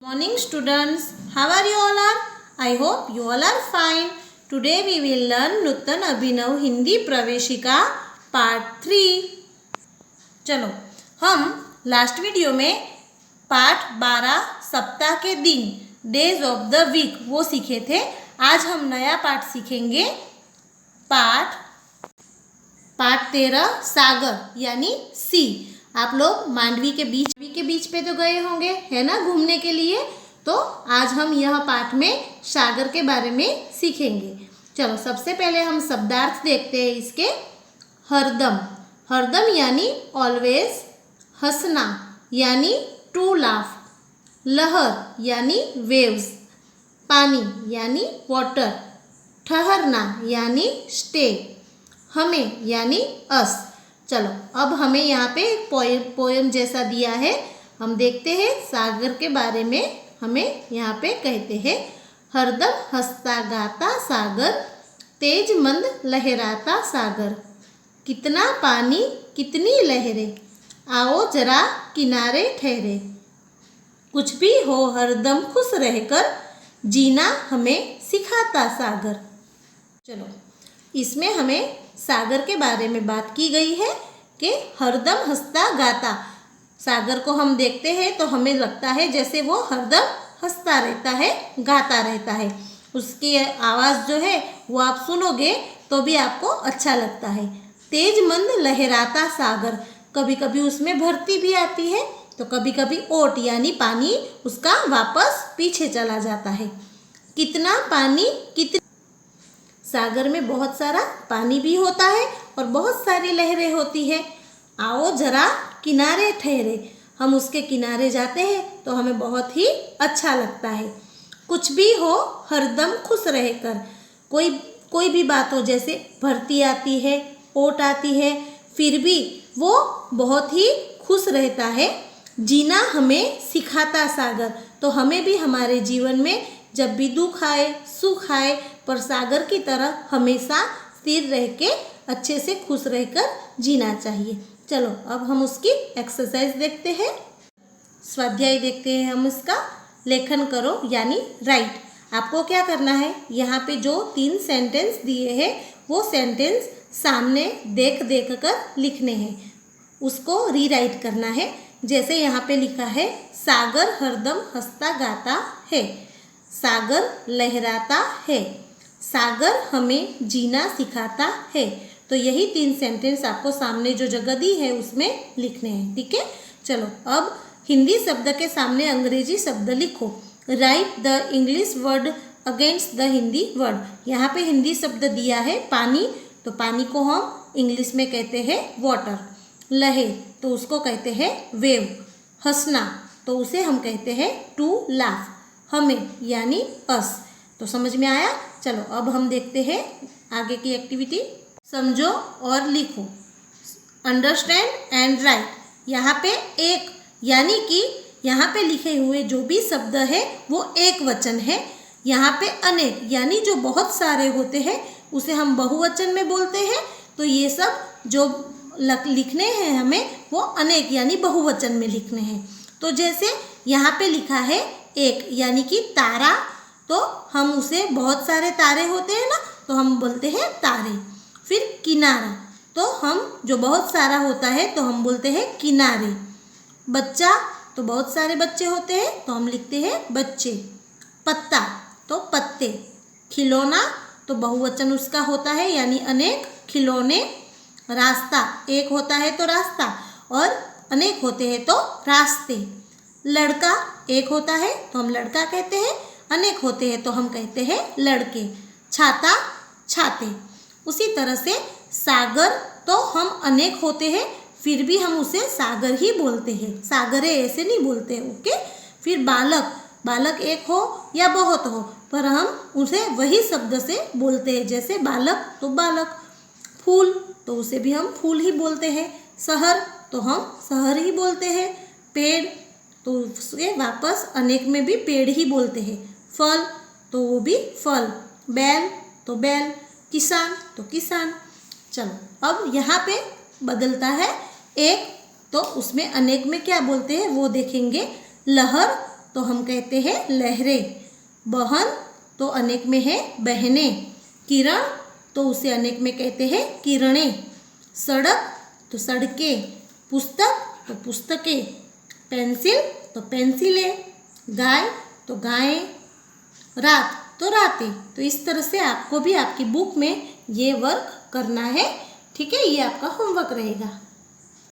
Morning students, how are you all are? I hope you all are fine. Today we will learn नूतन अभिनव हिंदी प्रवेशिका part 3. चलो, हम last video में पाठ 12 सप्ताह के दिन डेज ऑफ द वीक वो सीखे थे. आज हम नया पाठ सीखेंगे पाठ 13 सागर यानी सी. आप लोग मांडवी के बीच पे तो गए होंगे है ना घूमने के लिए. तो आज हम यह पाठ में सागर के बारे में सीखेंगे. चलो सबसे पहले हम शब्दार्थ देखते हैं इसके. हरदम, हरदम यानी ऑलवेज. हंसना यानी टू लाफ. लहर यानी वेव्स. पानी यानी वाटर. ठहरना यानी स्टे. हमें यानी अस. चलो अब हमें यहाँ पे एक पोएम जैसा दिया है, हम देखते हैं. सागर के बारे में हमें यहाँ पे कहते हैं, हरदम हंसता गाता सागर, तेज मंद लहराता सागर. कितना पानी कितनी लहरें, आओ जरा किनारे ठहरे. कुछ भी हो हरदम खुश रहकर, जीना हमें सिखाता सागर. चलो इसमें हमें सागर के बारे में बात की गई है कि हरदम हंसता गाता. सागर को हम देखते हैं तो हमें लगता है जैसे वो हरदम हंसता रहता है, गाता रहता है. उसकी आवाज़ जो है वो आप सुनोगे तो भी आपको अच्छा लगता है. तेज मंद लहराता सागर, कभी कभी उसमें भरती भी आती है तो कभी कभी ओट यानी पानी उसका वापस पीछे चला जाता है. कितना पानी कितनी, सागर में बहुत सारा पानी भी होता है और बहुत सारी लहरें होती है. आओ जरा किनारे ठहरे, हम उसके किनारे जाते हैं तो हमें बहुत ही अच्छा लगता है. कुछ भी हो हरदम खुश रहकर, कोई भी बात हो, जैसे भरती आती है, ओट आती है, फिर भी वो बहुत ही खुश रहता है. जीना हमें सिखाता सागर, तो हमें भी हमारे जीवन में जब भी दुख आए सुख आए पर सागर की तरह हमेशा स्थिर रह के अच्छे से खुश रहकर जीना चाहिए. चलो अब हम उसकी एक्सरसाइज देखते हैं, स्वाध्याय देखते हैं. हम इसका लेखन करो यानी राइट. आपको क्या करना है, यहाँ पे जो 3 सेंटेंस दिए हैं वो सेंटेंस सामने देख कर लिखने हैं. उसको रीराइट करना है. जैसे यहाँ पे लिखा है, सागर हरदम हंसता गाता है, सागर लहराता है, सागर हमें जीना सिखाता है. तो यही 3 सेंटेंस आपको सामने जो जगह दी है उसमें लिखने हैं. ठीक है. चलो अब हिंदी शब्द के सामने अंग्रेजी शब्द लिखो. Right the English word against the Hindi word. यहाँ पे हिंदी शब्द दिया है पानी, तो पानी को हम इंग्लिश में कहते हैं वाटर. लहर तो उसको कहते हैं वेव. हंसना तो उसे हम कहते हैं टू लाफ. हमें यानी अस. तो समझ में आया. चलो अब हम देखते हैं आगे की एक्टिविटी. समझो और लिखो. Understand and right. यहाँ पे एक यानी कि यहाँ पे लिखे हुए जो भी शब्द है वो एक वचन है. यहाँ पे अनेक यानी जो बहुत सारे होते हैं उसे हम बहुवचन में बोलते हैं. तो ये सब जो लिखने हैं हमें वो अनेक यानी बहुवचन में लिखने हैं. तो जैसे यहाँ पे लिखा है एक यानी कि तारा, तो हम उसे बहुत सारे तारे होते हैं ना तो हम बोलते हैं तारे. फिर किनारा, तो हम जो बहुत सारा होता है तो हम बोलते हैं किनारे. बच्चा तो बहुत सारे बच्चे होते हैं तो हम लिखते हैं बच्चे. पत्ता तो पत्ते. खिलौना तो बहुवचन उसका होता है यानी अनेक खिलौने. रास्ता एक होता है तो रास्ता और अनेक होते हैं तो रास्ते. लड़का एक होता है तो हम लड़का कहते हैं, अनेक होते हैं तो हम कहते हैं लड़के. छाता छाते. उसी तरह से सागर तो हम अनेक होते हैं फिर भी हम उसे सागर ही बोलते हैं, सागरे ऐसे नहीं बोलते हैं. ओके. फिर बालक, बालक एक हो या बहुत हो पर हम उसे वही शब्द से बोलते हैं, जैसे बालक तो बालक. फूल तो उसे भी हम फूल ही बोलते हैं. शहर तो हम शहर ही बोलते हैं. पेड़ तो उसे वापस अनेक में भी पेड़ ही बोलते हैं. फल तो वो भी फल. बैल तो बैल. किसान तो किसान. चलो अब यहाँ पे बदलता है एक, तो उसमें अनेक में क्या बोलते हैं वो देखेंगे. लहर तो हम कहते हैं लहरें। बहन तो अनेक में है बहनें। किरण तो उसे अनेक में कहते हैं किरणें। सड़क तो सड़कें। पुस्तक तो पुस्तकें। पेंसिल तो पेंसिलें। गाय तो गायें। रात तो रातें। तो इस तरह से आपको भी आपकी बुक में ये वर्क करना है। ठीक है, ये आपका होमवर्क रहेगा।